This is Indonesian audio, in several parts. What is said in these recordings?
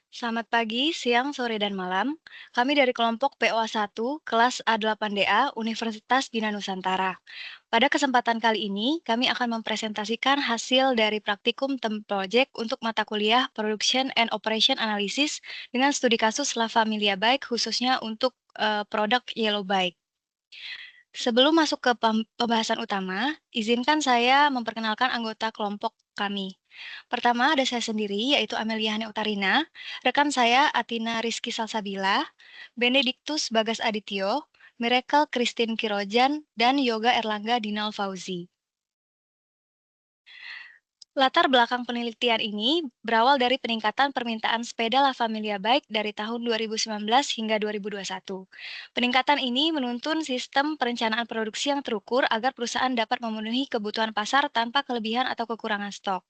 Selamat pagi, siang, sore, dan malam. Kami dari kelompok POA 1, kelas A8DA, Universitas Bina Nusantara. Pada kesempatan kali ini, kami akan mempresentasikan hasil dari praktikum term project untuk mata kuliah Production and Operation Analysis dengan studi kasus La Familia Bike, khususnya untuk produk Yellow Bike. Sebelum masuk ke pembahasan utama, izinkan saya memperkenalkan anggota kelompok kami. Pertama ada saya sendiri, yaitu Amelia Hane Utarina, rekan saya Atina Rizky Salsabila, Benediktus Bagas Adityo, Miracle Christine Kirojan, dan Yoga Erlangga Dinal Fauzi. Latar belakang penelitian ini berawal dari peningkatan permintaan sepeda La Familia Bike dari tahun 2019 hingga 2021. Peningkatan ini menuntun sistem perencanaan produksi yang terukur agar perusahaan dapat memenuhi kebutuhan pasar tanpa kelebihan atau kekurangan stok.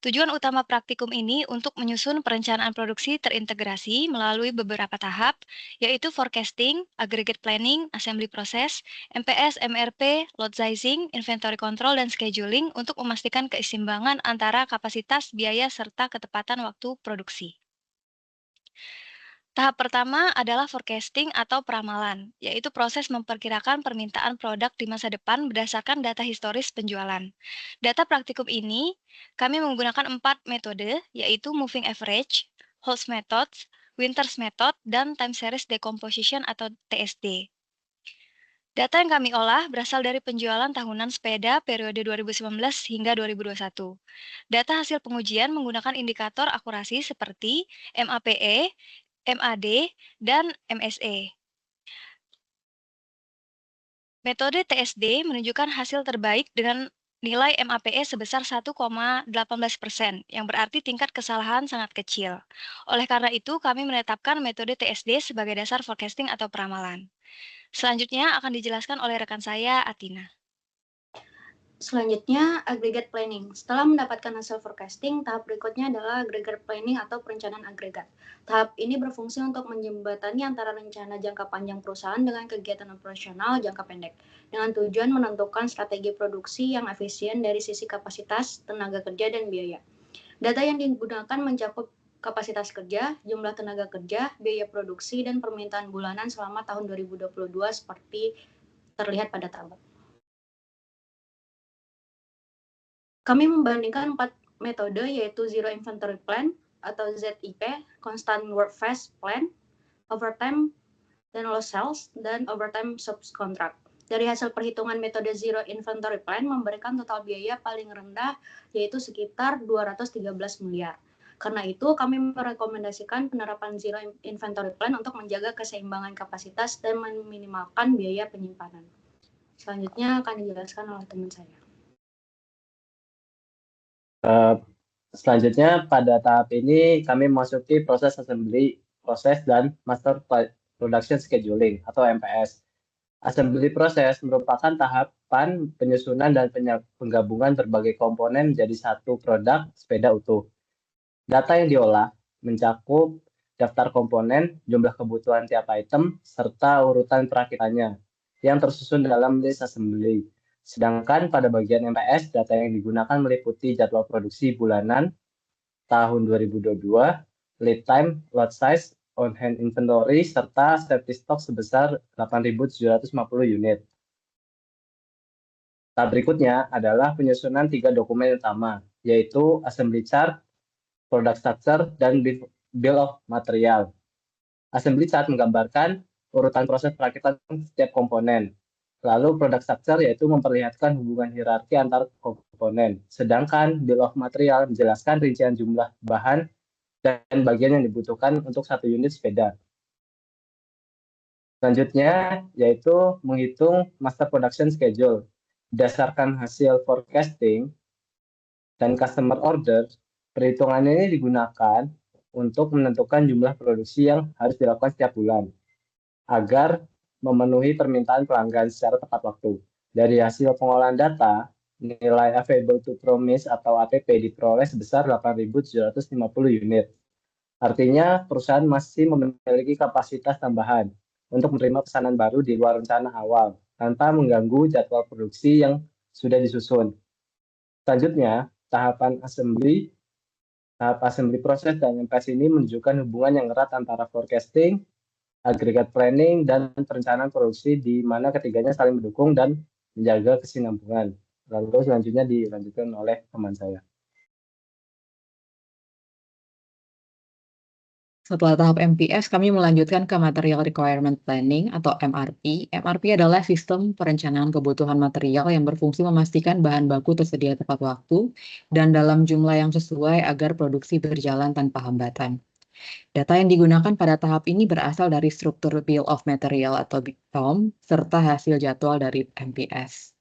Tujuan utama praktikum ini untuk menyusun perencanaan produksi terintegrasi melalui beberapa tahap, yaitu forecasting, aggregate planning, assembly process, MPS, MRP, lot sizing, inventory control, dan scheduling untuk memastikan keseimbangan antara kapasitas, biaya, serta ketepatan waktu produksi. Tahap pertama adalah forecasting atau peramalan, yaitu proses memperkirakan permintaan produk di masa depan berdasarkan data historis penjualan. Data praktikum ini, kami menggunakan 4 metode, yaitu moving average, Holtz methods, Winters method, dan time series decomposition atau TSD. Data yang kami olah berasal dari penjualan tahunan sepeda periode 2019 hingga 2021. Data hasil pengujian menggunakan indikator akurasi seperti MAPE, MAD, dan MSE. Metode TSD menunjukkan hasil terbaik dengan nilai MAPE sebesar 1,18%, yang berarti tingkat kesalahan sangat kecil. Oleh karena itu, kami menetapkan metode TSD sebagai dasar forecasting atau peramalan. Selanjutnya akan dijelaskan oleh rekan saya, Atina. Selanjutnya, aggregate planning. Setelah mendapatkan hasil forecasting, tahap berikutnya adalah aggregate planning atau perencanaan agregat. Tahap ini berfungsi untuk menjembatani antara rencana jangka panjang perusahaan dengan kegiatan operasional jangka pendek, dengan tujuan menentukan strategi produksi yang efisien dari sisi kapasitas, tenaga kerja, dan biaya. Data yang digunakan mencakup kapasitas kerja, jumlah tenaga kerja, biaya produksi, dan permintaan bulanan selama tahun 2022 seperti terlihat pada tabel. Kami membandingkan 4 metode, yaitu Zero Inventory Plan atau ZIP, Constant Work Phase Plan, Overtime dan Lost Sales, dan Overtime Subcontract. Dari hasil perhitungan metode Zero Inventory Plan memberikan total biaya paling rendah, yaitu sekitar 213 miliar. Karena itu, kami merekomendasikan penerapan Zero Inventory Plan untuk menjaga keseimbangan kapasitas dan meminimalkan biaya penyimpanan. Selanjutnya akan dijelaskan oleh teman saya. Selanjutnya, pada tahap ini kami memasuki proses assembly, proses, dan master production scheduling atau MPS. Assembly proses merupakan tahapan penyusunan dan penggabungan berbagai komponen menjadi satu produk sepeda utuh. Data yang diolah mencakup daftar komponen, jumlah kebutuhan tiap item, serta urutan perakitannya yang tersusun dalam list assembly. Sedangkan pada bagian MPS, data yang digunakan meliputi jadwal produksi bulanan tahun 2022, lead time, lot size, on-hand inventory, serta safety stock sebesar 8.750 unit. Tahap berikutnya adalah penyusunan 3 dokumen utama, yaitu assembly chart, product structure, dan bill of material. Assembly chart menggambarkan urutan proses perakitan setiap komponen. Lalu product structure yaitu memperlihatkan hubungan hierarki antar komponen. Sedangkan bill of material menjelaskan rincian jumlah bahan dan bagian yang dibutuhkan untuk satu unit sepeda. Selanjutnya yaitu menghitung master production schedule. Berdasarkan hasil forecasting dan customer order, perhitungan ini digunakan untuk menentukan jumlah produksi yang harus dilakukan setiap bulan agar memenuhi permintaan pelanggan secara tepat waktu. Dari hasil pengolahan data, nilai available to promise atau APP diperoleh sebesar 8.750 unit. Artinya, perusahaan masih memiliki kapasitas tambahan untuk menerima pesanan baru di luar rencana awal, tanpa mengganggu jadwal produksi yang sudah disusun. Selanjutnya, tahapan assembly Tahap assembly proses dan MPS ini menunjukkan hubungan yang erat antara forecasting, aggregate planning, dan perencanaan produksi di mana ketiganya saling mendukung dan menjaga kesinambungan. Lalu selanjutnya dilanjutkan oleh teman saya. Setelah tahap MPS, kami melanjutkan ke Material Requirement Planning atau MRP. MRP adalah sistem perencanaan kebutuhan material yang berfungsi memastikan bahan baku tersedia tepat waktu dan dalam jumlah yang sesuai agar produksi berjalan tanpa hambatan. Data yang digunakan pada tahap ini berasal dari struktur Bill of Material atau BOM serta hasil jadwal dari MPS.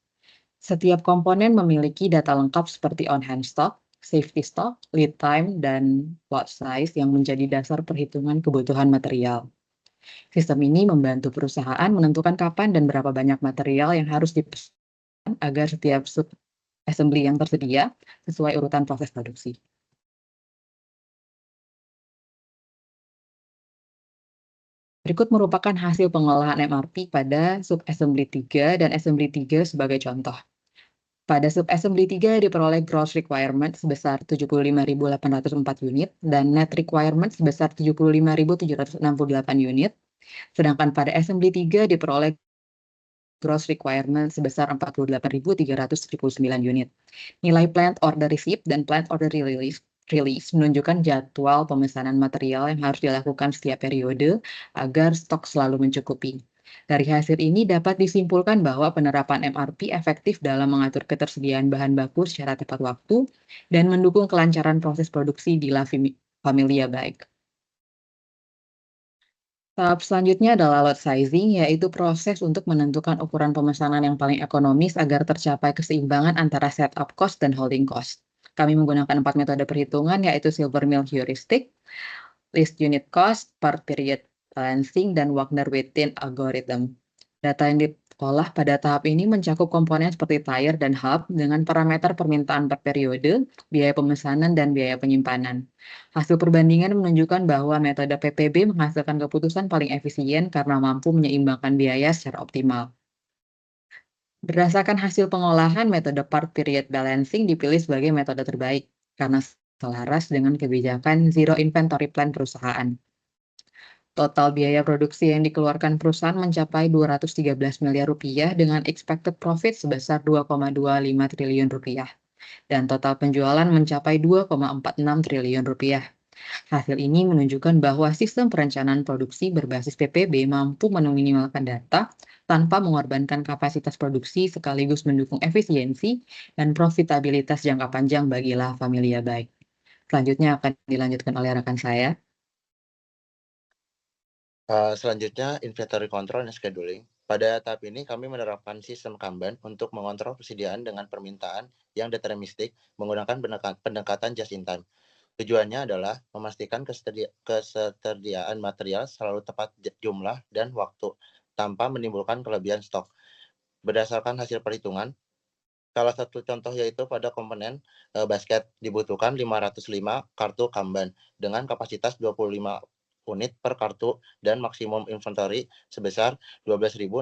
Setiap komponen memiliki data lengkap seperti on-hand stock, safety stock, lead time, dan lot size yang menjadi dasar perhitungan kebutuhan material. Sistem ini membantu perusahaan menentukan kapan dan berapa banyak material yang harus dipesan agar setiap sub-assembly yang tersedia sesuai urutan proses produksi. Berikut merupakan hasil pengolahan MRP pada sub-assembly 3 dan assembly 3 sebagai contoh. Pada sub-assembly 3 diperoleh gross requirement sebesar 75.804 unit dan net requirement sebesar 75.768 unit. Sedangkan pada assembly 3 diperoleh gross requirement sebesar 48.379 unit. Nilai plant order receipt dan plant order release menunjukkan jadwal pemesanan material yang harus dilakukan setiap periode agar stok selalu mencukupi. Dari hasil ini dapat disimpulkan bahwa penerapan MRP efektif dalam mengatur ketersediaan bahan baku secara tepat waktu dan mendukung kelancaran proses produksi di La Familia baik. Tahap selanjutnya adalah lot sizing, yaitu proses untuk menentukan ukuran pemesanan yang paling ekonomis agar tercapai keseimbangan antara setup cost dan holding cost. Kami menggunakan 4 metode perhitungan, yaitu Silvermill Heuristic, List Unit Cost, Per Period Balancing, dan Wagner-Wittin Algorithm. Data yang diolah pada tahap ini mencakup komponen seperti tire dan hub dengan parameter permintaan per periode, biaya pemesanan, dan biaya penyimpanan. Hasil perbandingan menunjukkan bahwa metode PPB menghasilkan keputusan paling efisien karena mampu menyeimbangkan biaya secara optimal. Berdasarkan hasil pengolahan, metode part period balancing dipilih sebagai metode terbaik karena selaras dengan kebijakan zero inventory plan perusahaan. Total biaya produksi yang dikeluarkan perusahaan mencapai 213 miliar rupiah dengan expected profit sebesar 2,25 triliun rupiah. Dan total penjualan mencapai 2,46 triliun rupiah. Hasil ini menunjukkan bahwa sistem perencanaan produksi berbasis PPB mampu meminimalkan data tanpa mengorbankan kapasitas produksi sekaligus mendukung efisiensi dan profitabilitas jangka panjang bagi La Familia baik. Selanjutnya akan dilanjutkan oleh rekan saya. Selanjutnya, inventory control dan scheduling. Pada tahap ini, kami menerapkan sistem Kanban untuk mengontrol persediaan dengan permintaan yang deterministik menggunakan pendekatan just in time. Tujuannya adalah memastikan ketersediaan material selalu tepat jumlah dan waktu, tanpa menimbulkan kelebihan stok. Berdasarkan hasil perhitungan, salah satu contoh yaitu pada komponen basket dibutuhkan 505 kartu Kanban dengan kapasitas 25 unit per kartu dan maksimum inventory sebesar 12.609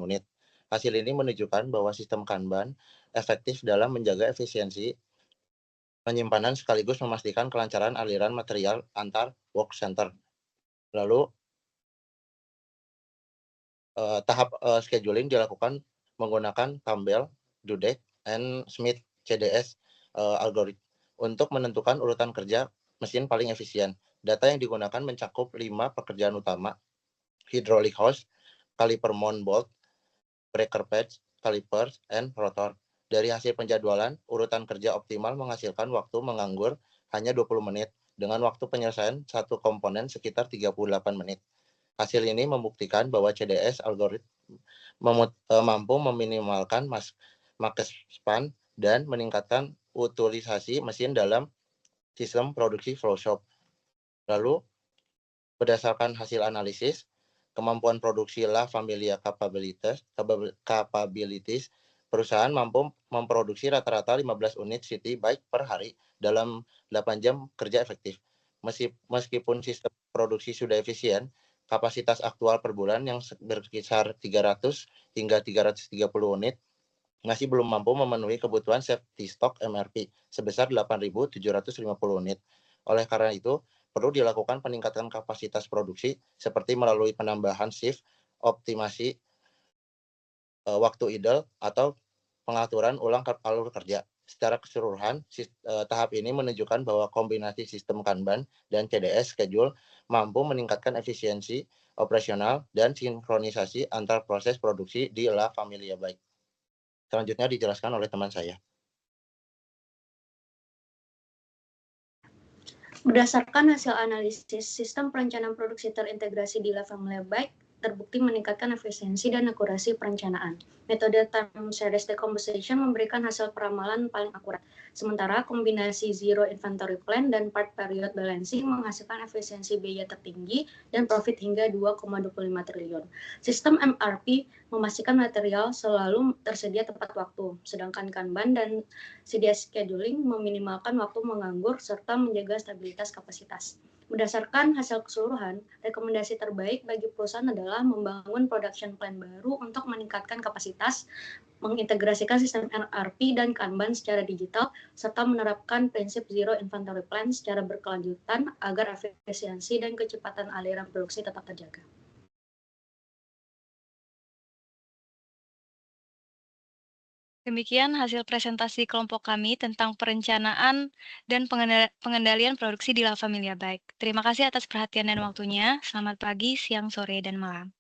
unit. Hasil ini menunjukkan bahwa sistem Kanban efektif dalam menjaga efisiensi penyimpanan sekaligus memastikan kelancaran aliran material antar work center. Lalu tahap scheduling dilakukan menggunakan Campbell, Dudek, and Smith CDS algorithm untuk menentukan urutan kerja mesin paling efisien. Data yang digunakan mencakup 5 pekerjaan utama: hydraulic hose, caliper mount bolt, breaker pads, calipers, and rotor. Dari hasil penjadwalan, urutan kerja optimal menghasilkan waktu menganggur hanya 20 menit dengan waktu penyelesaian satu komponen sekitar 38 menit. Hasil ini membuktikan bahwa CDS algoritma mampu meminimalkan market span dan meningkatkan utilisasi mesin dalam sistem produksi flow shop. Lalu, berdasarkan hasil analisis, kemampuan produksi La Familia capabilities, perusahaan mampu memproduksi rata-rata 15 unit city bike per hari dalam 8 jam kerja efektif. Meskipun sistem produksi sudah efisien, kapasitas aktual per bulan yang berkisar 300 hingga 330 unit masih belum mampu memenuhi kebutuhan safety stock MRP sebesar 8.750 unit. Oleh karena itu, perlu dilakukan peningkatan kapasitas produksi seperti melalui penambahan shift, optimasi waktu idle, atau pengaturan ulang alur kerja. Secara keseluruhan, tahap ini menunjukkan bahwa kombinasi sistem Kanban dan CDS schedule mampu meningkatkan efisiensi operasional dan sinkronisasi antar proses produksi di La Familia Bike. Selanjutnya dijelaskan oleh teman saya. Berdasarkan hasil analisis, sistem perencanaan produksi terintegrasi di La Familia Bike terbukti meningkatkan efisiensi dan akurasi perencanaan. Metode time series decomposition memberikan hasil peramalan paling akurat, sementara kombinasi zero inventory plan dan part period balancing menghasilkan efisiensi biaya tertinggi dan profit hingga 2,25 triliun. Sistem MRP memastikan material selalu tersedia tepat waktu, sedangkan Kanban dan CDS scheduling meminimalkan waktu menganggur serta menjaga stabilitas kapasitas. Berdasarkan hasil keseluruhan, rekomendasi terbaik bagi perusahaan adalah membangun production plan baru untuk meningkatkan kapasitas, mengintegrasikan sistem MRP dan Kanban secara digital, serta menerapkan prinsip zero inventory plan secara berkelanjutan agar efisiensi dan kecepatan aliran produksi tetap terjaga. Demikian hasil presentasi kelompok kami tentang perencanaan dan pengendalian produksi di La Familia Bike. Terima kasih atas perhatian dan waktunya. Selamat pagi, siang, sore, dan malam.